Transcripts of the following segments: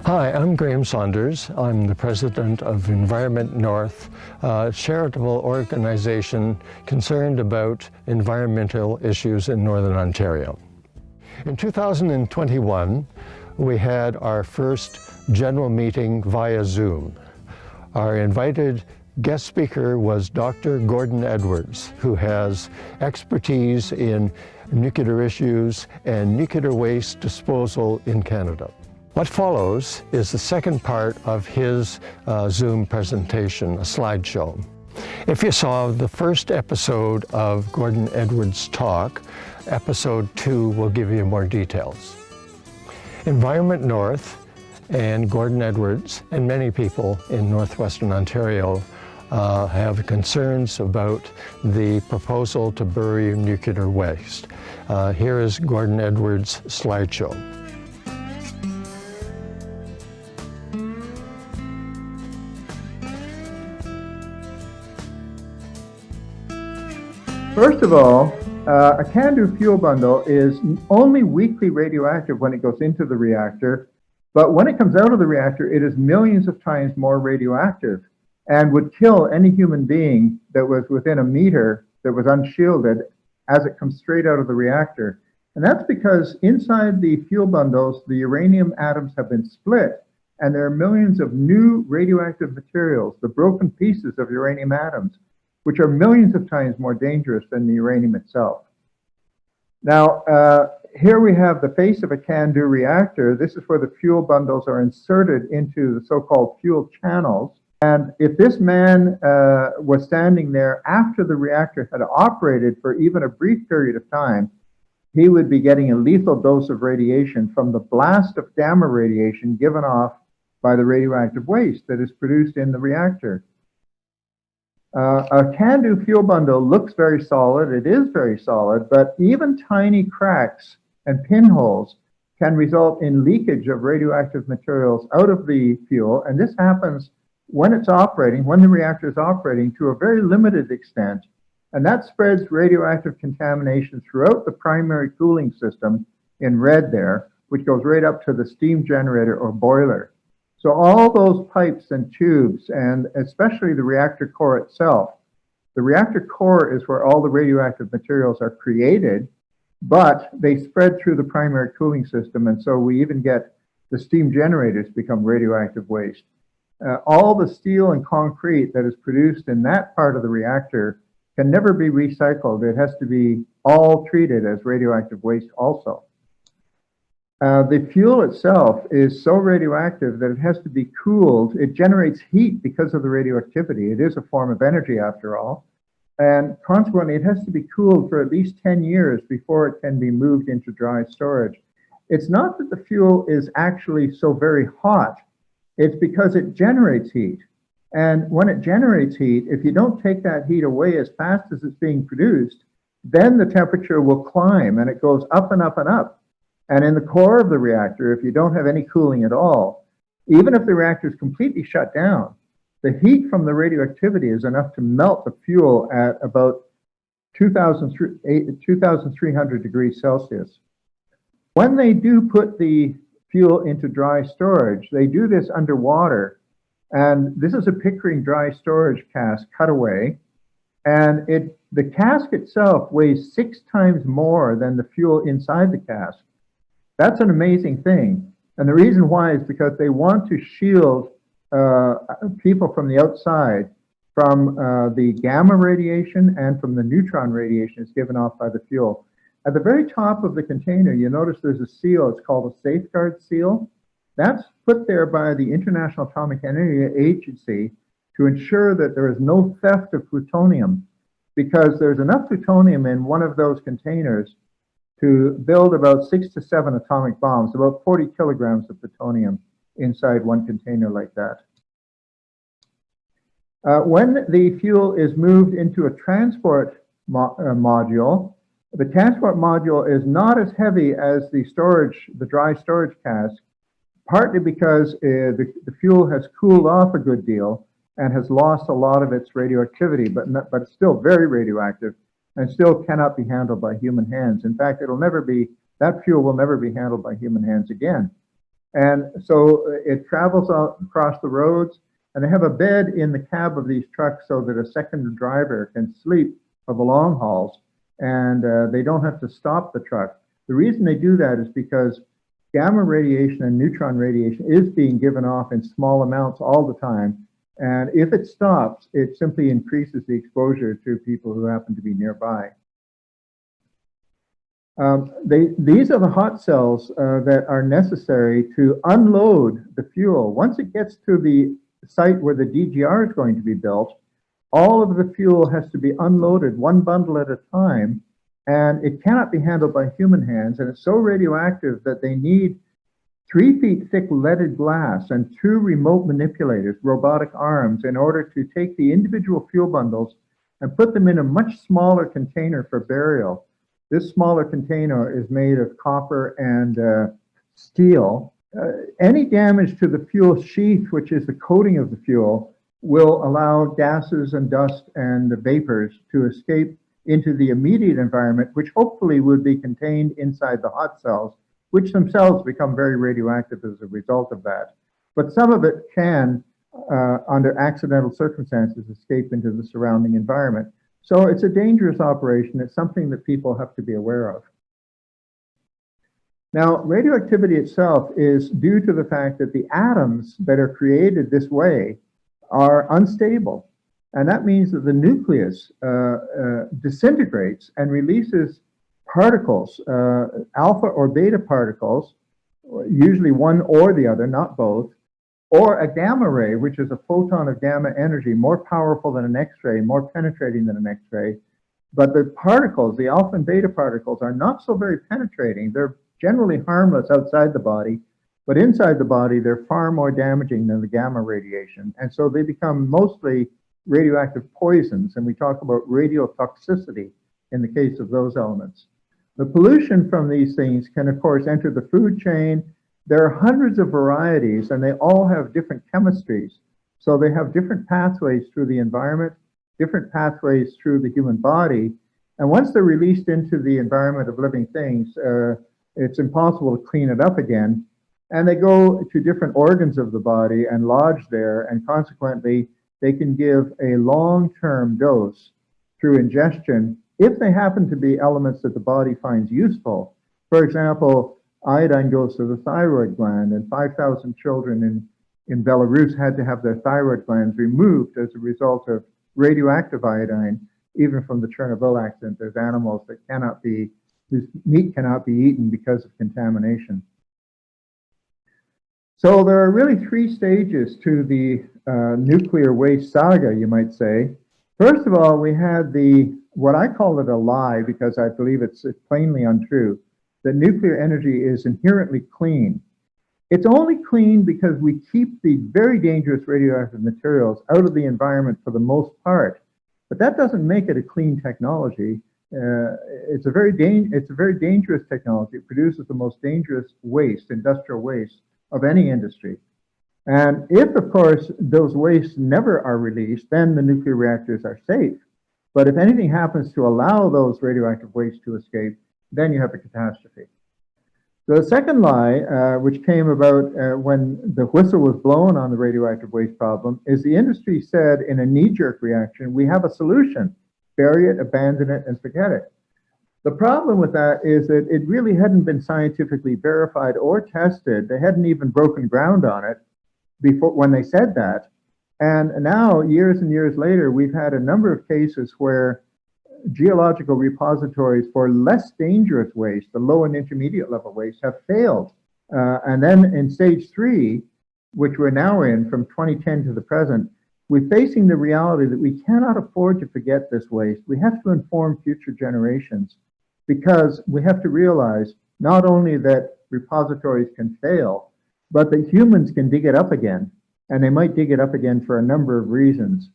Hi, I'm Graham Saunders. I'm the president of Environment North, a charitable organization concerned about environmental issues in Northern Ontario. In 2021, we had our first general meeting via Zoom. Our invited guest speaker was Dr. Gordon Edwards, who has expertise in nuclear issues and nuclear waste disposal in Canada. What follows is the second part of his Zoom presentation, a slideshow. If you saw the first episode of Gordon Edwards' talk, episode 2 will give you more details. Environment North and Gordon Edwards and many people in Northwestern Ontario have concerns about the proposal to bury nuclear waste. Here is Gordon Edwards' slideshow. First of all, a Cando fuel bundle is only weakly radioactive when it goes into the reactor, but when it comes out of the reactor, it is millions of times more radioactive and would kill any human being that was within a meter that was unshielded as it comes straight out of the reactor. And that's because inside the fuel bundles, the uranium atoms have been split, and there are millions of new radioactive materials, the broken pieces of uranium atoms, which are millions of times more dangerous than the uranium itself. Now, here we have the face of a Cando reactor. This is where the fuel bundles are inserted into the so-called fuel channels. And if this man was standing there after the reactor had operated for even a brief period of time, he would be getting a lethal dose of radiation from the blast of gamma radiation given off by the radioactive waste that is produced in the reactor. A Cando fuel bundle looks very solid, it is very solid, but even tiny cracks and pinholes can result in leakage of radioactive materials out of the fuel, and this happens when it's operating, when the reactor is operating, to a very limited extent, and that spreads radioactive contamination throughout the primary cooling system in red there, which goes right up to the steam generator or boiler. So all those pipes and tubes, and especially the reactor core itself, the reactor core is where all the radioactive materials are created, but they spread through the primary cooling system, and so we even get the steam generators become radioactive waste. All the steel and concrete that is produced in that part of the reactor can never be recycled. It has to be all treated as radioactive waste also. The fuel itself is so radioactive that it has to be cooled. It generates heat because of the radioactivity. It is a form of energy after all. And consequently, it has to be cooled for at least 10 years before it can be moved into dry storage. It's not that the fuel is actually so very hot. It's because it generates heat. And when it generates heat, if you don't take that heat away as fast as it's being produced, then the temperature will climb and it goes up and up and up. And in the core of the reactor, if you don't have any cooling at all, even if the reactor is completely shut down, the heat from the radioactivity is enough to melt the fuel at about 2,300 degrees Celsius. When they do put the fuel into dry storage, they do this underwater. And this is a Pickering dry storage cask cutaway. And the cask itself weighs 6 times more than the fuel inside the cask. That's an amazing thing. And the reason why is because they want to shield people from the outside from the gamma radiation and from the neutron radiation that's given off by the fuel. At the very top of the container, you notice there's a seal. It's called a safeguard seal. That's put there by the International Atomic Energy Agency to ensure that there is no theft of plutonium, because there's enough plutonium in one of those containers to build about 6 to 7 atomic bombs, about 40 kilograms of plutonium inside one container like that. When the fuel is moved into a transport module, the transport module is not as heavy as the dry storage cask, partly because the fuel has cooled off a good deal and has lost a lot of its radioactivity, but it's still very radioactive and still cannot be handled by human hands. In fact, that fuel will never be handled by human hands again. And so it travels out across the roads, and they have a bed in the cab of these trucks so that a second driver can sleep for the long hauls, and they don't have to stop the truck. The reason they do that is because gamma radiation and neutron radiation is being given off in small amounts all the time. And if it stops, it simply increases the exposure to people who happen to be nearby. These are the hot cells that are necessary to unload the fuel. Once it gets to the site where the DGR is going to be built, all of the fuel has to be unloaded one bundle at a time, and it cannot be handled by human hands, and it's so radioactive that they need 3 feet thick leaded glass and 2 remote manipulators, robotic arms, in order to take the individual fuel bundles and put them in a much smaller container for burial. This smaller container is made of copper and steel. Any damage to the fuel sheath, which is the coating of the fuel, will allow gases and dust and vapors to escape into the immediate environment, which hopefully would be contained inside the hot cells, which themselves become very radioactive as a result of that. But some of it can, under accidental circumstances, escape into the surrounding environment. So it's a dangerous operation. It's something that people have to be aware of. Now, radioactivity itself is due to the fact that the atoms that are created this way are unstable. And that means that the nucleus disintegrates and releases particles, alpha or beta particles, usually one or the other, not both, or a gamma ray, which is a photon of gamma energy, more powerful than an X-ray, more penetrating than an X-ray. But the particles, the alpha and beta particles, are not so very penetrating. They're generally harmless outside the body, but inside the body, they're far more damaging than the gamma radiation. And so they become mostly radioactive poisons, and we talk about radiotoxicity in the case of those elements. The pollution from these things can, of course, enter the food chain. There are hundreds of varieties, and they all have different chemistries. So they have different pathways through the environment, different pathways through the human body. And once they're released into the environment of living things, it's impossible to clean it up again. And they go to different organs of the body and lodge there, and consequently, they can give a long-term dose through ingestion if they happen to be elements that the body finds useful. For example, iodine goes to the thyroid gland, and 5,000 children in Belarus had to have their thyroid glands removed as a result of radioactive iodine. Even from the Chernobyl accident, there's animals that whose meat cannot be eaten because of contamination. So there are really 3 stages to the nuclear waste saga, you might say. First of all, we had what I call it a lie, because I believe it's plainly untrue, that nuclear energy is inherently clean. It's only clean because we keep the very dangerous radioactive materials out of the environment for the most part. But that doesn't make it a clean technology. It's a very dangerous technology. It produces the most dangerous waste, industrial waste, of any industry. And if, of course, those wastes never are released, then the nuclear reactors are safe. But if anything happens to allow those radioactive wastes to escape, then you have a catastrophe. The second lie, which came about when the whistle was blown on the radioactive waste problem, is the industry said in a knee-jerk reaction, we have a solution, bury it, abandon it, and forget it. The problem with that is that it really hadn't been scientifically verified or tested. They hadn't even broken ground on it before when they said that. And now, years and years later, we've had a number of cases where geological repositories for less dangerous waste, the low and intermediate level waste, have failed. And then in stage 3, which we're now in from 2010 to the present, we're facing the reality that we cannot afford to forget this waste. We have to inform future generations, because we have to realize not only that repositories can fail, but that humans can dig it up again, and they might dig it up again for a number of reasons.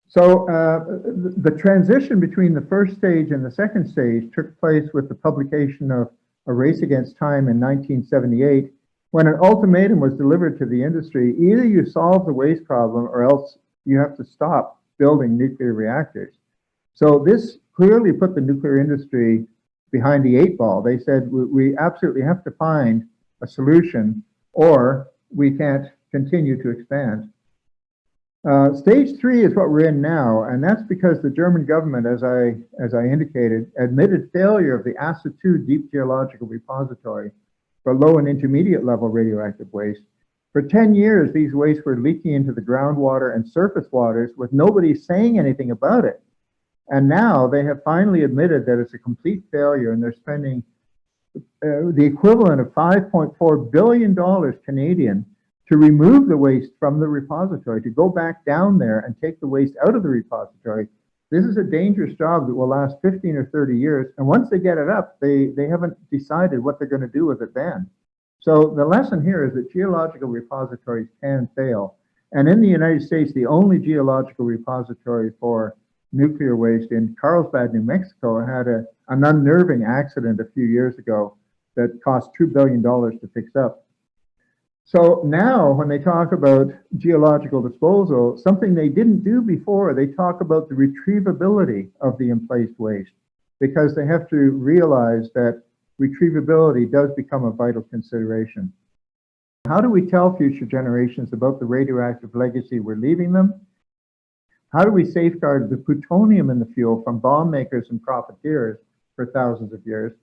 So the transition between the first stage and the second stage took place with the publication of A Race Against Time in 1978, when an ultimatum was delivered to the industry: either you solve the waste problem or else you have to stop building nuclear reactors. So this clearly put the nuclear industry behind the 8 ball. They said, we absolutely have to find a solution, or we can't continue to expand. Stage 3 is what we're in now, and that's because the German government, as I indicated, admitted failure of the ASA 2 deep geological repository for low and intermediate level radioactive waste. For 10 years, these wastes were leaking into the groundwater and surface waters with nobody saying anything about it. And now they have finally admitted that it's a complete failure, and they're spending the equivalent of $5.4 billion Canadian to remove the waste from the repository, to go back down there and take the waste out of the repository. This is a dangerous job that will last 15 or 30 years. And once they get it up, they haven't decided what they're going to do with it then. So the lesson here is that geological repositories can fail. And in the United States, the only geological repository for nuclear waste in Carlsbad, New Mexico, had an unnerving accident a few years ago that cost $2 billion to fix up. So now when they talk about geological disposal, something they didn't do before, they talk about the retrievability of the emplaced waste, because they have to realize that retrievability does become a vital consideration. How do we tell future generations about the radioactive legacy we're leaving them? How do we safeguard the plutonium in the fuel from bomb makers and profiteers for thousands of years?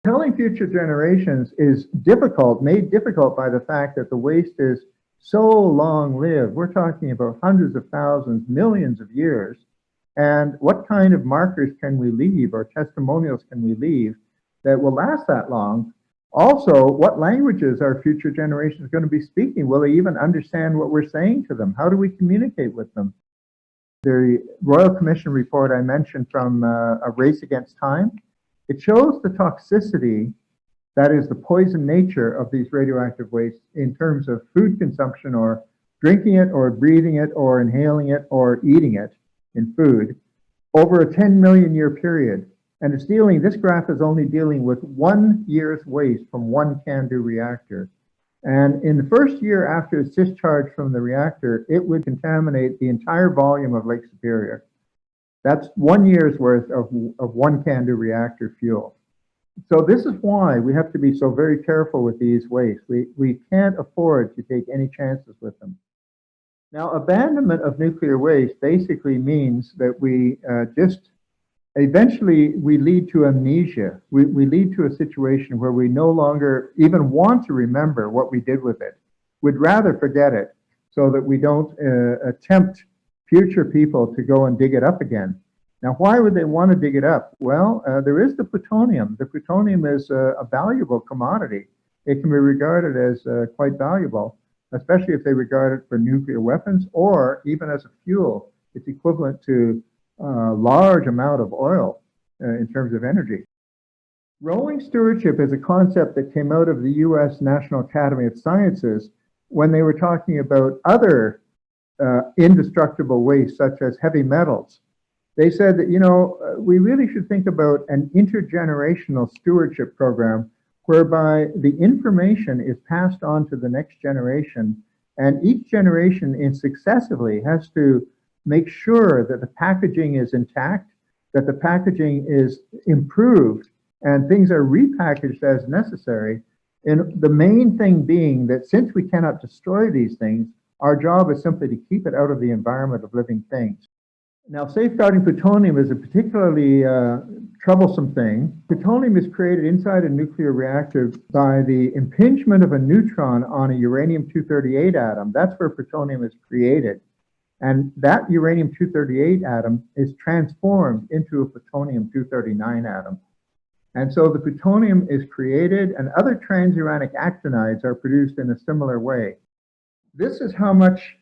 Telling future generations is difficult, made difficult by the fact that the waste is so long-lived. We're talking about hundreds of thousands, millions of years. And what kind of markers can we leave, or testimonials can we leave that will last that long? Also, what languages are future generations going to be speaking? Will they even understand what we're saying to them? How do we communicate with them? The Royal Commission report I mentioned from A Race Against Time, it shows the toxicity, that is the poison nature of these radioactive wastes in terms of food consumption, or drinking it, or breathing it, or inhaling it, or eating it in food over a 10 million year period. And it's dealing, this graph is only dealing with 1 year's waste from one Cando reactor. And in the first year after it's discharged from the reactor, it would contaminate the entire volume of Lake Superior. That's 1 year's worth of one Cando reactor fuel. So this is why we have to be so very careful with these wastes. We can't afford to take any chances with them. Now, abandonment of nuclear waste basically means that we eventually we lead to amnesia. We lead to a situation where we no longer even want to remember what we did with it. We'd rather forget it so that we don't attempt future people to go and dig it up again. Now, why would they want to dig it up? Well, there is the plutonium. The plutonium is a valuable commodity. It can be regarded as quite valuable, especially if they regard it for nuclear weapons, or even as a fuel. It's equivalent to a large amount of oil in terms of energy. Rolling stewardship is a concept that came out of the US National Academy of Sciences when they were talking about other indestructible waste, such as heavy metals. They said that, we really should think about an intergenerational stewardship program whereby the information is passed on to the next generation, and each generation successively has to make sure that the packaging is intact, that the packaging is improved, and things are repackaged as necessary. And the main thing being that since we cannot destroy these things, our job is simply to keep it out of the environment of living things. Now, safeguarding plutonium is a particularly troublesome thing. Plutonium is created inside a nuclear reactor by the impingement of a neutron on a uranium-238 atom. That's where plutonium is created. And that uranium-238 atom is transformed into a plutonium-239 atom. And so the plutonium is created, and other transuranic actinides are produced in a similar way. This is how much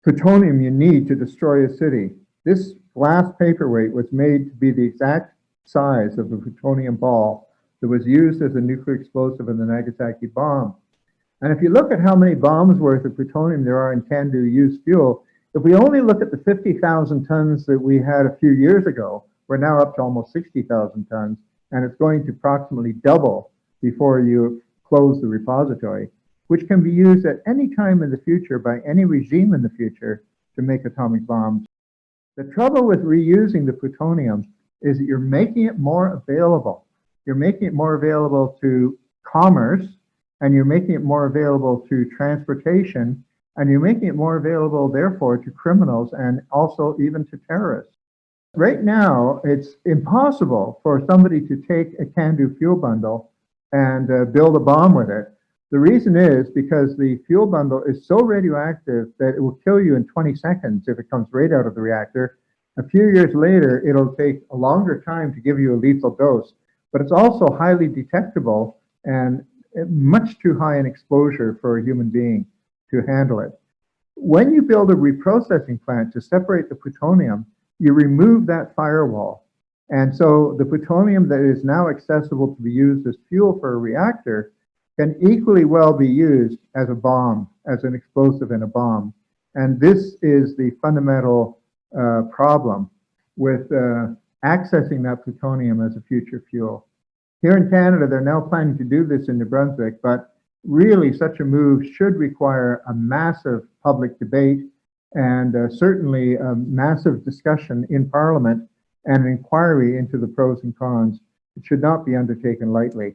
plutonium you need to destroy a city. This glass paperweight was made to be the exact size of the plutonium ball that was used as a nuclear explosive in the Nagasaki bomb. And if you look at how many bombs worth of plutonium there are in Cando used fuel, if we only look at the 50,000 tons that we had a few years ago, we're now up to almost 60,000 tons, and it's going to approximately double before you close the repository, which can be used at any time in the future by any regime in the future to make atomic bombs. The trouble with reusing the plutonium is that you're making it more available. You're making it more available to commerce, and you're making it more available to transportation, and you're making it more available, therefore, to criminals and also even to terrorists. Right now, it's impossible for somebody to take a Cando fuel bundle and build a bomb with it. The reason is because the fuel bundle is so radioactive that it will kill you in 20 seconds if it comes right out of the reactor. A few years later, it'll take a longer time to give you a lethal dose, but it's also highly detectable and much too high in exposure for a human being to handle it. When you build a reprocessing plant to separate the plutonium, you remove that firewall. And so the plutonium that is now accessible to be used as fuel for a reactor can equally well be used as a bomb, as an explosive in a bomb. And this is the fundamental problem with accessing that plutonium as a future fuel. Here in Canada, they're now planning to do this in New Brunswick, but really such a move should require a massive public debate and certainly a massive discussion in Parliament and an inquiry into the pros and cons. It should not be undertaken lightly.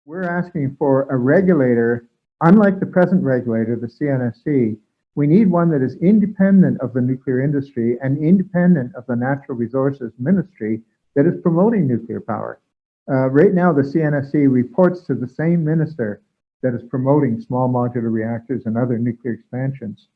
We're asking for a regulator, unlike the present regulator, the CNSC. We need one that is independent of the nuclear industry and independent of the Natural Resources Ministry that is promoting nuclear power. Right now, the CNSC reports to the same minister that is promoting small modular reactors and other nuclear expansions.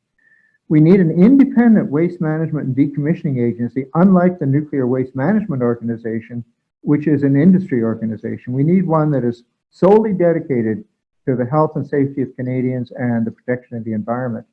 We need an independent waste management and decommissioning agency, unlike the Nuclear Waste Management Organization, which is an industry organization. We need one that is solely dedicated to the health and safety of Canadians and the protection of the environment.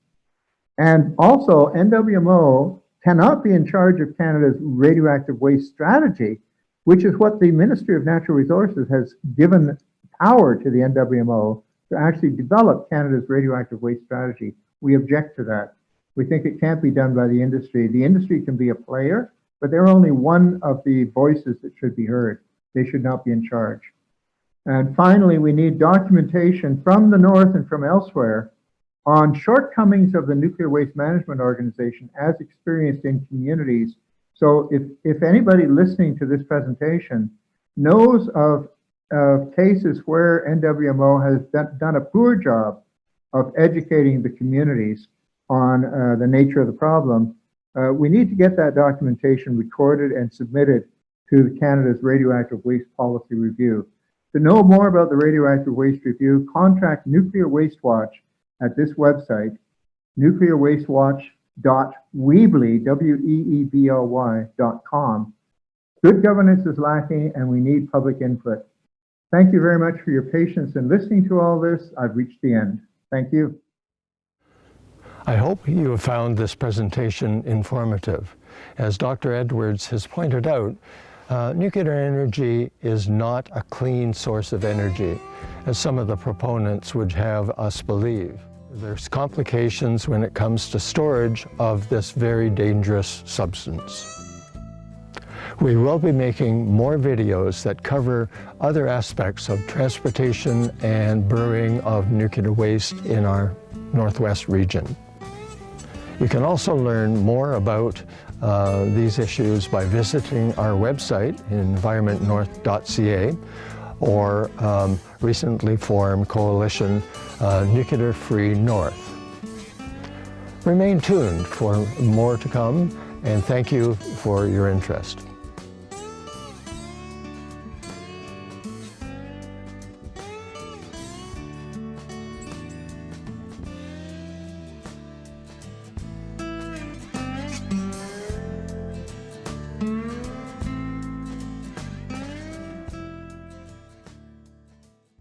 And also, NWMO cannot be in charge of Canada's radioactive waste strategy, which is what the Ministry of Natural Resources has given power to the NWMO to actually develop Canada's radioactive waste strategy. We object to that. We think it can't be done by the industry. The industry can be a player, but they're only one of the voices that should be heard. They should not be in charge. And finally, we need documentation from the North and from elsewhere on shortcomings of the Nuclear Waste Management Organization as experienced in communities. So if anybody listening to this presentation knows of cases where NWMO has done a poor job of educating the communities on the nature of the problem, we need to get that documentation recorded and submitted to Canada's Radioactive Waste Policy Review. To know more about the Radioactive Waste Review, contact Nuclear Waste Watch at this website, nuclearwastewatch.weebly, WEEBLY.com. Good governance is lacking and we need public input. Thank you very much for your patience in listening to all this. I've reached the end. Thank you. I hope you have found this presentation informative. As Dr. Edwards has pointed out, nuclear energy is not a clean source of energy, as some of the proponents would have us believe. There's complications when it comes to storage of this very dangerous substance. We will be making more videos that cover other aspects of transportation and brewing of nuclear waste in our Northwest region. You can also learn more about these issues by visiting our website, environmentnorth.ca, or recently formed coalition Nuclear Free North. Remain tuned for more to come, and thank you for your interest.